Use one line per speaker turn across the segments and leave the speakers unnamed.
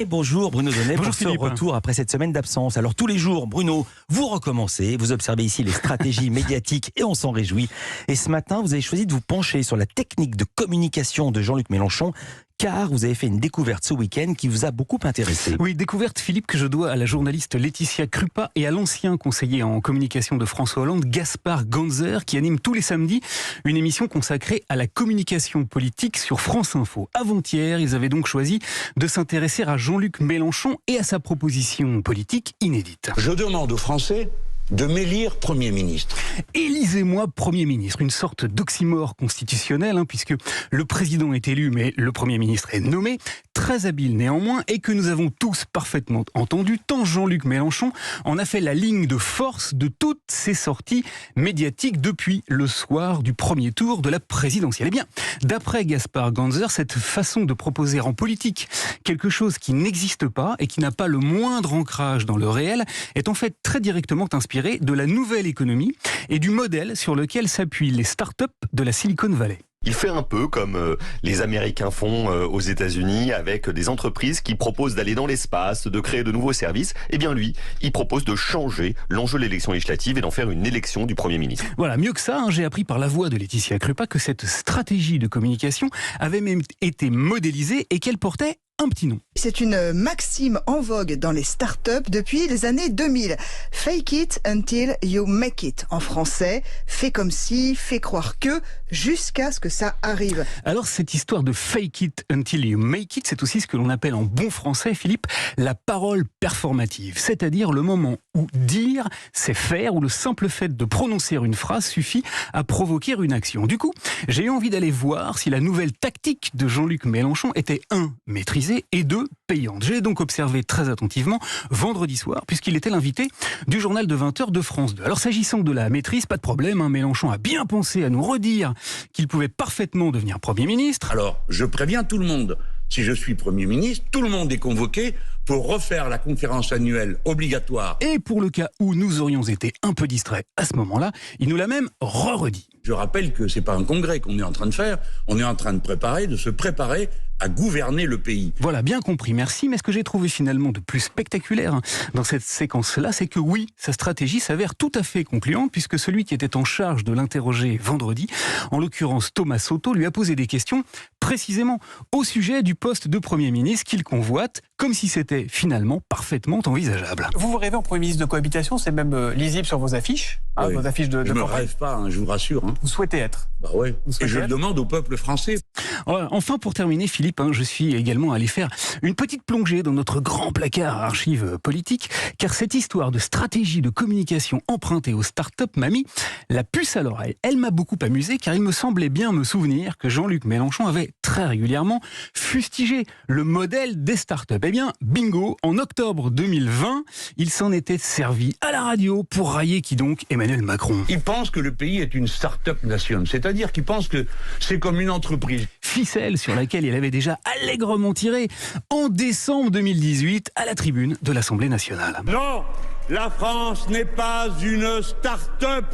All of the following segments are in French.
Et bonjour Bruno Donnet pour ce retour après cette semaine d'absence. Alors tous les jours, Bruno, vous recommencez, vous observez ici les stratégies médiatiques et on s'en réjouit. Et ce matin, vous avez choisi de vous pencher sur la technique de communication de Jean-Luc Mélenchon, car vous avez fait une découverte ce week-end qui vous a beaucoup intéressé.
Oui, découverte, Philippe, que je dois à la journaliste Laetitia Krupa et à l'ancien conseiller en communication de François Hollande, Gaspard Ganzer, qui anime tous les samedis une émission consacrée à la communication politique sur France Info. Avant-hier, ils avaient donc choisi de s'intéresser à Jean-Luc Mélenchon et à sa proposition politique inédite.
Je demande aux Français de m'élire Premier ministre.
Élisez-moi Premier ministre, une sorte d'oxymore constitutionnel, puisque le président est élu, mais le Premier ministre est nommé, très habile néanmoins, et que nous avons tous parfaitement entendu, tant Jean-Luc Mélenchon en a fait la ligne de force de toutes ses sorties médiatiques depuis le soir du premier tour de la présidentielle. Eh bien, d'après Gaspard Ganzer, cette façon de proposer en politique quelque chose qui n'existe pas et qui n'a pas le moindre ancrage dans le réel est en fait très directement inspiré de la nouvelle économie et du modèle sur lequel s'appuient les startups de la Silicon Valley.
Il fait un peu comme les Américains font aux États-Unis avec des entreprises qui proposent d'aller dans l'espace, de créer de nouveaux services. Eh bien lui, il propose de changer l'enjeu de l'élection législative et d'en faire une élection du Premier ministre.
Voilà, mieux que ça, j'ai appris par la voix de Laetitia Krupa que cette stratégie de communication avait même été modélisée et qu'elle portait un petit nom.
C'est une maxime en vogue dans les startups depuis les années 2000. Fake it until you make it. En français, fais comme si, fais croire que, jusqu'à ce que ça arrive.
Alors cette histoire de fake it until you make it, c'est aussi ce que l'on appelle en bon français, Philippe, la parole performative. C'est-à-dire le moment où dire, c'est faire, où le simple fait de prononcer une phrase suffit à provoquer une action. Du coup, j'ai eu envie d'aller voir si la nouvelle tactique de Jean-Luc Mélenchon était 1. maîtrisée et 2. payante. J'ai donc observé très attentivement vendredi soir, puisqu'il était l'invité du journal de 20h de France 2. Alors s'agissant de la maîtrise, pas de problème, Mélenchon a bien pensé à nous redire qu'il pouvait parfaitement devenir Premier ministre.
Alors, je préviens tout le monde, si je suis Premier ministre, tout le monde est convoqué pour refaire la conférence annuelle obligatoire.
Et pour le cas où nous aurions été un peu distraits à ce moment-là, il nous l'a même redit.
Je rappelle que c'est pas un congrès qu'on est en train de faire, on est en train de se préparer à gouverner le pays.
Voilà, bien compris, merci. Mais ce que j'ai trouvé finalement de plus spectaculaire dans cette séquence-là, c'est que oui, sa stratégie s'avère tout à fait concluante, puisque celui qui était en charge de l'interroger vendredi, en l'occurrence Thomas Soto, lui a posé des questions précisément au sujet du poste de Premier ministre qu'il convoite, comme si c'était finalement parfaitement envisageable.
Vous rêvez en Premier ministre de cohabitation, c'est même lisible sur vos affiches,
oui.
Vos affiches de
je ne
campagne.
rêve pas, je vous rassure.
Vous souhaitez être.
Bah ouais. Et je le demande au peuple français.
Enfin, pour terminer, Philippe, je suis également allé faire une petite plongée dans notre grand placard archives politiques, car cette histoire de stratégie de communication empruntée aux startups m'a mis la puce à l'oreille. Elle m'a beaucoup amusé, car il me semblait bien me souvenir que Jean-Luc Mélenchon avait très régulièrement fustigé le modèle des startups. Eh bien, bingo, en octobre 2020, il s'en était servi à la radio pour railler qui donc Emmanuel Macron.
Il pense que le pays est une start-up nation, c'est-à-dire qu'il pense que c'est comme une entreprise.
Ficelle sur laquelle il avait déjà allègrement tiré en décembre 2018 à la tribune de l'Assemblée nationale.
Non, la France n'est pas une start-up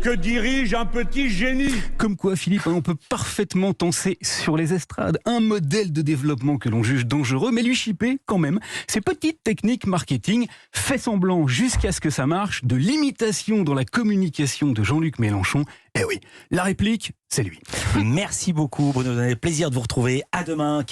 que dirige un petit génie.
Comme quoi, Philippe, on peut parfaitement danser sur les estrades. Un modèle de développement que l'on juge dangereux, mais lui chipper quand même ces petites techniques marketing, fait semblant jusqu'à ce que ça marche, de l'imitation dans la communication de Jean-Luc Mélenchon. Eh oui, la réplique, c'est lui.
Merci beaucoup Bruno Donnet, plaisir de vous retrouver. À demain.